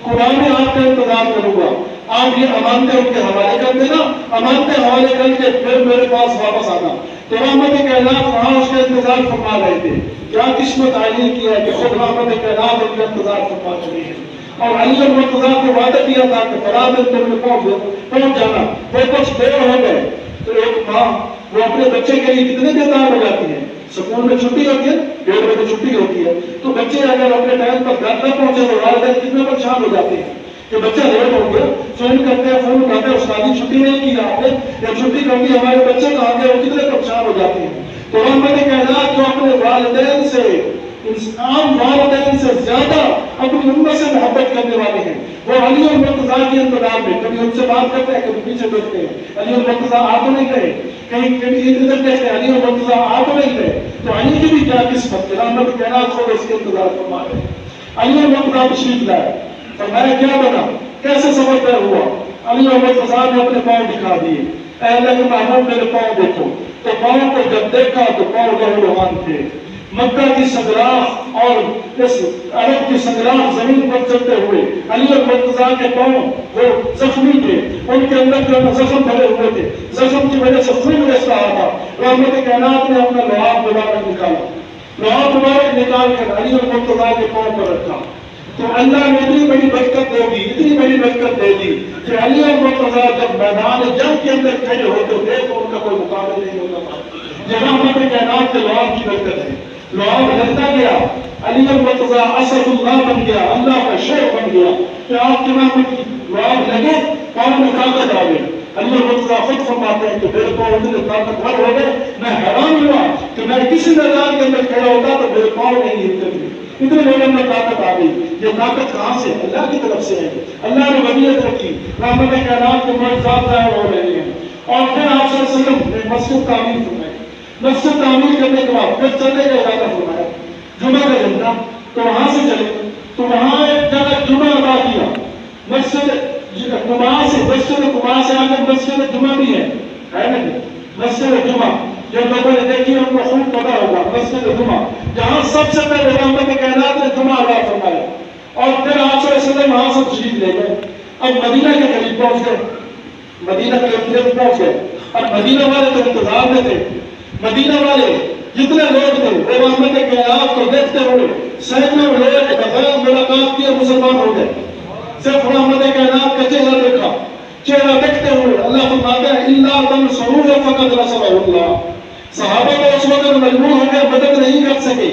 A: خدا میں آپ کا انتظار کروں گا، آپ یہ امانتیں ان کے حوالے کر دینا، امانتیں حوالے کر کے پھر میرے پاس واپس آنا۔ تو رحمت کائنات وہاں اس کا انتظار فرما رہے تھے۔ کیا قسمت علی کی ہے کہ خود رحمت کائنات ان کا انتظار فرما چکی ہے۔ اور علی اور مرتضیٰ کو وعدہ کیا تھا کہ فلاں دن تم نے پہنچ جانا، وہ کچھ دیر ہو گئے تو ایک ماں وہ اپنے بچے کے لیے کتنے بےتاب ہو جاتی ہے۔ سکول میں چھٹی ہوتی ہے، 1:30 بجے چھٹی ہوتی ہے، تو بچے اگر اپنے ٹائم پر گھر نہ پہنچے تو والدین کتنے پریشان ہو جاتے ہیں کہ بچہ لیٹ ہو گیا، فون کرتے ہیں، فون اٹھاتے ہیں، استاد چھٹی نہیں کی آپ نے یا چھٹی کر دی، ہمارے بچے کہاں گئے، وہ کتنے پریشان ہو جاتے ہیں۔ تو رحمت کائنات جو اپنے والدین سے، عام والدین سے زیادہ اپنی امت سے محبت کرنے والے ہیں، وہ علی اور مرتضیٰ کے انتظار میں کبھی ان سے بات کرتے ہیں، کبھی پیچھے دیکھتے ہیں، علی اور مرتضیٰ آ تو نہیں گئے، کہیں کبھی ادھر کہتے ہیں علی اور مرتضیٰ آ تو نہیں گئے۔ تو علی کی بھی کیا قسمت ہے، رحمت کائنات کو اس کے انتظار فرما رہے ہیں۔ علی اور مرتضیٰ تشریف لائے، فرمایا کیا بنا، کیسے سفر طے ہوا؟ علی اور مرتضیٰ نے اپنے پاؤں دکھا دیے، اے اللہ کے محبوب میرے پاؤں دیکھو۔ تو پاؤں کو جب دیکھا تو پاؤں لہولہان تھے، مکہ کی سنگلاخ اور اس عرب کی سنگلاخ زمین پر چلتے ہوئے علی اور مرتضیٰ کے پاؤں وہ زخمی تھے، ان کے اندر جو زخم بھرے ہوئے تھے، زخم کی وجہ سے خون رس رہا تھا۔ رحمت کائنات نے اپنا لعاب مبارک نکالا، لعاب مبارک نکال کر علی اور مرتضیٰ کے پاؤں پر رکھا۔ تو اللہ نے اتنی بڑی برکت دے دی، اتنی بڑی برکت دے دی کہ علی اور مرتضیٰ جب میدان جنگ کے اندر کھڑے ہوتے تھے تو ان کا کوئی مقابلہ نہیں ہوتا تھا۔ یہ رحمت کائنات کے لعاب کی برکت ہے۔ لعاب لگتا گیا، علی اور مرتضیٰ اسد اللہ بن گیا، اللہ کا شیر بن گیا کہ آپ کے نام کی لعاب لگے پاؤں میں طاقت آ گئی۔ علی اور مرتضیٰ خود فرماتے ہیں کہ میرے پاؤں اتنے طاقتور ہو گئے، میں حیران ہوا کہ میں کسی میدان کے اندر کھڑا ہوتا تو میرے پاؤں نہیں ہلتے تھے، اتنے لوگوں میں طاقت آ گئی۔ یہ طاقت کہاں سے؟ اللہ کی طرف سے ہے، اللہ نے ودیعت رکھی، رحمت کائنات کے معجزات ظاہر ہو رہے ہیں۔ اور پھر آپ صلی اللہ علیہ وسلم نے مسجد تعمیر فرمائی، مسجد تعمیر کرنے کے بعد پھر چلنے کا ارادہ فرمایا، جمعہ کا دن تھا تو وہاں سے چلے، تو وہاں ایک جگہ جمعہ ادا کیا، مسجد قباء سے، مسجد قباء سے آگے مسجد جمعہ بھی ہے نا، مسجد جمعہ جو لوگوں نے دیکھی ان کو خوب پتا ہوگا، مسجد جمعہ جہاں سب سے پہلے رحمت کائنات نے جمعہ ادا فرمایا۔ اور پھر آپ صلی اللہ علیہ وسلم وہاں سے تشریف لے گئے، اب مدینہ کے قریب پہنچ گئے، مدینہ کے قریب پہنچ گئے۔ اب مدینہ والے تو انتظار میں تھے، مدینہ والے جتنے لوگ تھے وہ رحمت کائنات کو دیکھتے ہوئے سینکڑوں لوگ بغیر ملاقات کیے مسلمان ہو گئے، صرف رحمت کائنات کا چہرہ دیکھا، چہرہ دیکھتے ہوئے اللہ فرماتا ہے الا تنصروه فقد نصره اللہ۔ صحابہ کو اس وقت مجبور ہو کے مدد نہیں کر سکے،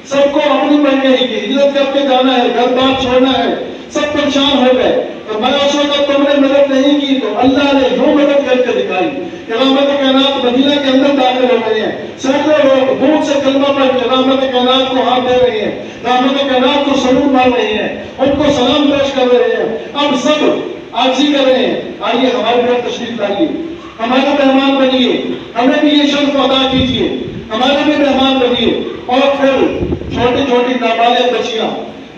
A: سب کو اپنی پڑ گئی کہ ہجرت کر کے جانا ہے، گھر بار چھوڑنا ہے، سب پریشان ہو گئے۔ اور میں اس وقت تم نے مدد نہیں کی تو اللہ نے جو مدد کر کے دکھائی کہ رحمت کائنات مدینہ کے اندر داخل ہو گئے ہیں، سینکڑوں لوگ دور سے کلمہ پڑھ کے رحمت کائنات کو ہاتھ دے رہے ہیں، رحمت کائنات کو سلام مار رہے ہیں، ان کو سلام پیش کر رہے ہیں۔ اب سب عاجزی کر رہے ہیں، آئیے ہمارے گھر تشریف لائیے، ہمارے مہمان بنیے، ہمیں بھی یہ شرف ادا کیجیے، ہمارے بھی مہمان بنیے۔ اور پھر چھوٹی چھوٹی نابالغ بچیاں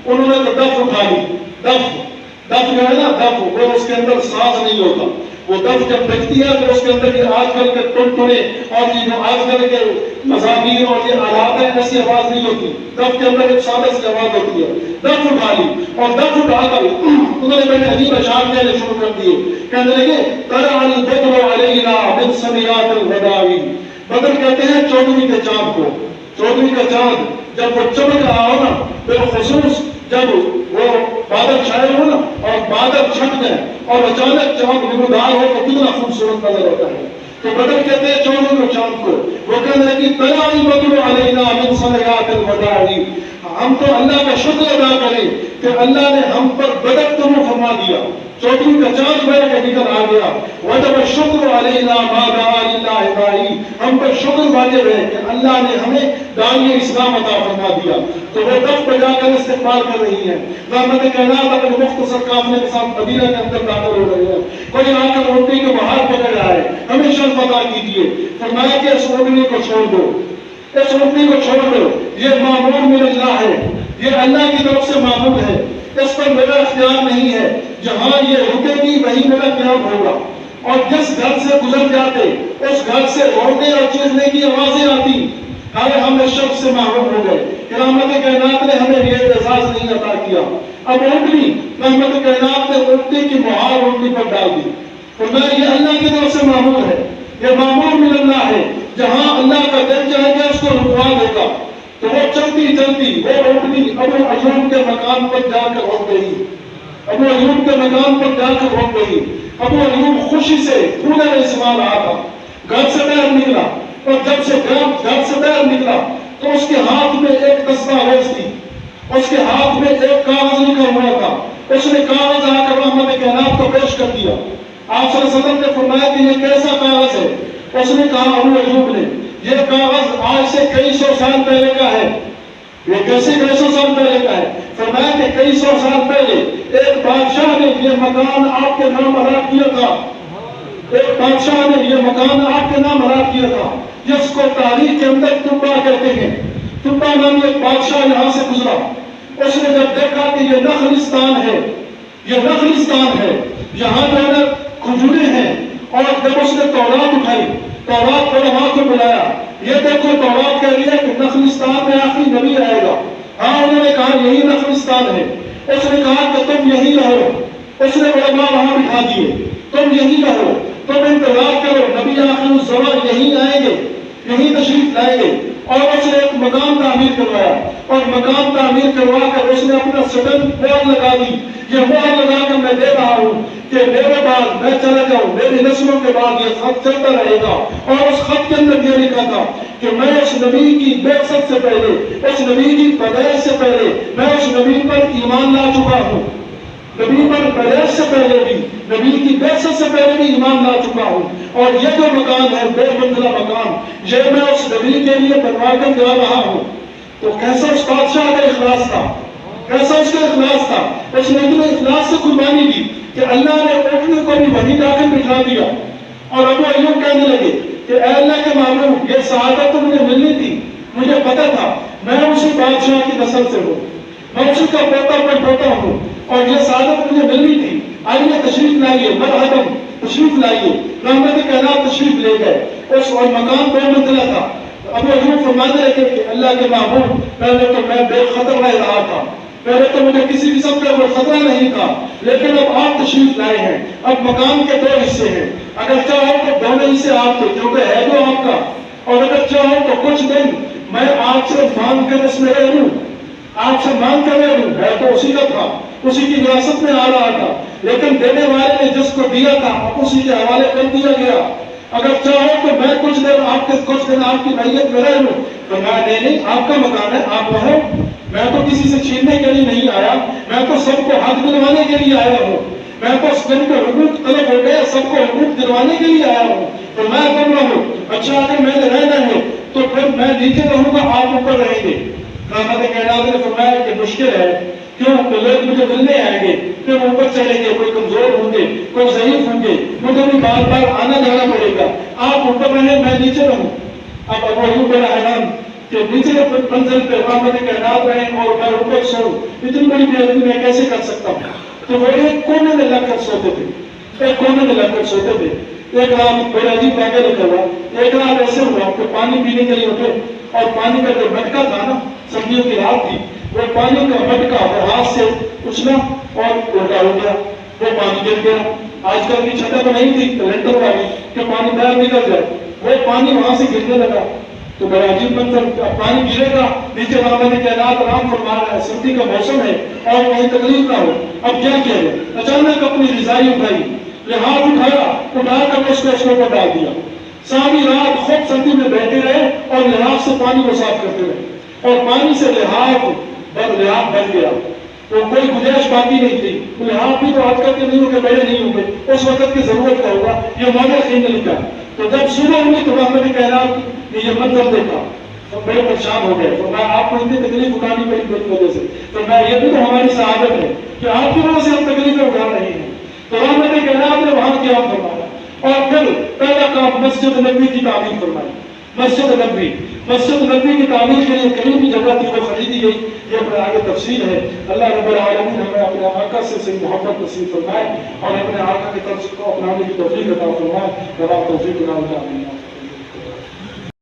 A: انہوں نے تو دف اٹھا لی، دف جو ہے نا، دف وہ اس کے اندر سانس نہیں ہوتا، وہ دف جب بجتی ہے تو اس کے اندر یہ آج کل کے ٹنٹنے اور یہ جو آج کل کے مضامین اور یہ آلات ہیں ایسی آواز نہیں ہوتی، دف کے اندر ایک سادہ سی آواز ہوتی ہے۔ دف اٹھا لی اور دف اٹھا کر انہوں نے بڑے عجیب اشعار کہنے شروع کر دیے، کہنے لگے طلع البدر علینا من ثنیات الوداع۔ بدر کہتے ہیں 14ویں کے چاند کو، 14ویں کا چاند جب وہ چمک رہا ہو نا بالخصوص جب وہ بادل چھائے ہو نا اور بادل چھٹ گئے اور اچانک چاند نمودار ہو تو کتنا خوبصورت نظر ہوتا ہے. تو بدر کہتے ہیں چودھویں کو چاند کو، وہ کہنے لگی طلع البدر علینا من ثنیات الوداع، ہم تو اللہ کا شکر ادا کریں کہ اللہ نے ہم پر بدر طلوع فرما دیا، چودھویں کا چاند بڑھ کے نکل آ گیا. وجب الشکر علینا ما دعا للہ داعی، ہم پر شکر واجب ہے کہ اللہ نے ہمیں داعی اسلام عطا فرما دیا. تو وہ دف بجا کر استقبال کر رہی ہیں. رحمت کائنات اپنے مختصر قافلے کے ساتھ مدینہ کے اندر داخل ہو رہے ہیں. کوئی آ کر اونٹنی کو باہر پکڑ رہا ہے، ہمیں شرط عطا کیجیے. فرمایا کہ اس اونٹنی کو چھوڑ دو، اس اونٹنی کو چھوڑ دو، یہ معمول من اللہ ہے، یہ اللہ کی طرف سے معمول ہے، اس پر میرا اختیار نہیں ہے. جہاں یہ رکے گی وہی میرا قیام ہوگا. اور جس گھر سے گزر جاتے اس گھر سے رونے اور چیخنے کی آوازیں آتی. ہم اس شخص سے محروم ہو گئے. رحمت کائنات نے ہمیں یہ اعزاز نہیں عطا کیا. اب اونٹنی، رحمت کائنات نے اونٹنی کی مہار اونٹنی پر ڈال دی. فرمایا یہ اللہ کی طرف سے معمول ہے، یہ معمول من اللہ ہے، جہاں اللہ کا دل چاہے گا اس کو رکوا دے گا. تو وہ چلتی چلتی وہ اونٹنی ابو ایوب کے مکان پر جا کر رک گئی. ابو ایوب کے مکان پر جا کر رک گئی. ابو ایوب خوشی سے پھولے میں سما رہا تھا. گھر سے باہر نکلا اور جب سے گھر سے باہر نکلا تو اس کے ہاتھ میں ایک دستاویز تھی، اس کے ہاتھ میں ایک کاغذ لکھا ہوا تھا. اس نے کاغذ آ کر رحمت کائنات کو پیش کر دیا. آپ صلی اللہ علیہ وسلم نے فرمایا کہ یہ کیسا کاغذ ہے؟ اس نے کہا ابو ایوب نے یہ کاغذ آج سے کئی سو سال پہلے کا ہے. یہ کیسے کئی سو سال پہلے کا ہے؟ فرمایا کہ کئی سو سال پہلے ایک بادشاہ نے یہ مکان آپ کے نام الاٹ کیا تھا. ایک بادشاہ نے یہ مکان آپ کے نام الاٹ کیا تھا، جس کو تاریخ کے اندر تبا کہتے ہیں. تبا نام ایک بادشاہ یہاں سے گزرا. اس نے جب دیکھا کہ یہ نخلستان ہے، یہ نخلستان ہے، یہاں جو ہے کھجوریں ہیں، اور جب اس نے تورات اٹھائی، تورات علماء کو بلایا، یہ دیکھو تورات کہہ رہی ہے کہ نخلستان میں آخری نبی آئے گا. ہاں انہوں نے کہا یہی نخلستان ہے. اس نے کہا کہ تم یہی رہو. اس نے علماء وہاں بٹھا دیے، تم یہی رہو، تم انتظار کرو، نبی آخر الزمان یہی آئیں گے، یہی تشریف لائیں گے. اور اس نے ایک مقام تعمیر کروایا، اور مقام تعمیر کروا کر اس نے اپنا سٹن مہر لگا دی. یہ مہر لگا کر میں دے رہا ہوں کہ میرے بعد میں چلا جاؤں، میری نسلوں کے بعد یہ خط چلتا رہے گا. اور اس خط کے اندر یہ لکھا تھا کہ میں اس نبی کی بعثت سے پہلے، اس نبی کی پیدائش سے پہلے میں اس نبی پر ایمان لا چکا ہوں. نبی پر پیدائش سے پہلے بھی، نبی کی بعثت سے پہلے بھی ایمان لا چکا ہوں. اور یہ جو مکان ہے بے منزلہ مکان، یہ میں اس نبی کے لیے بنوا کر جا رہا ہوں. تو کیسا اس بادشاہ کا اخلاص تھا، کیسا اس کا اخلاص تھا. اس نے اتنے اخلاص سے قربانی دی کہ اللہ نے اونٹنی کو بھی وہیں جا کر بٹھا دیا. اور ابو ایوب کہنے لگے کہ اے اللہ کے معبود، یہ سعادت تو مجھے ملنی تھی، مجھے پتا تھا میں اسی بادشاہ کی نسل سے ہوں، میں اسی کا پوتا پر پوتا ہوں، اور یہ سعادت مجھے ملنی تھی. آئیے تشریف لائیے، مرحبا تشریف لائیے. رحمت کائنات تشریف لے گئے. اس اور مکان دو منزلہ تھا. ابو ایوب فرمانے لگے کہ اللہ کے معبود، پہلے تو میں بے خطر رہ رہا تھا، پہلے تو مجھے کسی قسم کا کوئی خطرہ نہیں تھا، لیکن اب آپ تشریف لائے ہیں. اب مکان کے دو حصے ہیں، اگر چاہو تو دونوں حصے آپ کے، کیونکہ ہے جو آپ کا، اور اگر چاہو تو کچھ دن میں آپ سے مانگ کر اس میں رہ لوں، آپ سے مانگ کر رہ لوں. ہے تو اسی کا تھا، اسی کی وراثت میں آ رہا تھا، لیکن دینے والے نے جس کو دیا تھا اسی کے حوالے کر دیا گیا. اگر چاہو تو میں کچھ دن آپ کی میت میں رہ لوں. تو میں نہیں، آپ کا مکان ہے، آپ رہو. میں تو کسی سے چھیننے کے لیے نہیں آیا، میں تو سب کو حق دلوانے کے لیے آیا ہوں. میں تو اس دن کے حقوق طلب ہو گئے، سب کو حقوق دلوانے کے لیے آیا ہوں. تو میں کر رہا ہوں. اچھا اگر میں نے رہنا ہے تو پھر میں نیچے رہوں گا، آپ اوپر رہیں گے. رحمت کائنات نے فرمایا کہ مشکل ہے، کیوں کہ لوگ مجھے ملنے آئیں گے، پھر اوپر چلیں گے، کوئی کمزور ہوں گے، کوئی ضعیف ہوں گے، مجھے بھی بار بار آنا جانا پڑے گا. آپ اوپر رہیں، میں نیچے رہوں. اب ابو ایوب بڑا حیران کہ نیچے منزل پہ رحمت کائنات رہیں اور میں اوپر سوؤں، اتنی بڑی بے ادبی میں کیسے کر سکتا ہوں. تو وہ ایک کونے میں لگ کر سوتے تھے، ایک کونے میں لگ کر سوتے تھے. ایک رات بڑا عجیب واقعہ لکھا ہوا. ایک رات ایسے ہوا کہ پانی پینے کے لیے اٹھے، اور پانی کا جو مٹکا تھا نا، سردیوں کی رات تھی، وہ پانی کا مٹکا وہ ہاتھ سے اچھلا اور الٹا ہو گیا، وہ پانی گر گیا. آج کل کی چھتیں تو نہیں تھی لینٹر والی کہ پانی باہر نکل جائے، وہ پانی وہاں سے گرنے لگا. تو بڑا عجیب منظر، پانی گرے گا نیچے، رحمت کائنات آرام فرما رہا ہے، سردی کا موسم ہے اور کوئی تکلیف نہ ہو، اب کیا کیا جائے؟ اچانک اپنی رضائی اٹھائی، لحاظ اٹھا کر اس کو اوپر ڈال دیا، ساری رات خود سردی میں بیٹھے رہے اور لحاظ سے پانی کو صاف کرتے رہے، اور پانی سے لحاظ بن گیا، تو کوئی گنجائش باقی نہیں تھی، تو لحاظ بھی تو آج کل کے نہیں ہوگے، بڑے نہیں ہوں گے، اس وقت کی ضرورت کا ہوگا، یہ مانا خین نے لکھا۔ تو جب صبح ہوئی تو رحمت کائنات نے یہ منظر دیکھا، تو بڑے پریشان ہو گئے، فرمایا آپ کو اتنی تکلیف اٹھانی پڑی میری وجہ سے، فرمایا یہ بھی تو ہماری سعادت ہے کہ آپ کی وجہ سے ہم تکلیفیں اٹھا رہے ہیں۔ تو رحمت کائنات نے وہاں قیام فرمایا، اور پھر پہلا کام مسجد نبوی کی تعمیر فرمائی۔ مسجد نبوی کی تعمیر کے لیے کہیں بھی جگہ تھی وہ خریدی گئی، یہ اپنے آگے تفصیل ہے۔ اللہ رب العالمین ہمیں اپنے آقا سے صحیح محبت نصیب فرمائے اور اپنے آقا کی طرف کو اپنانے کی توفیق عطا فرمائے۔ توفیق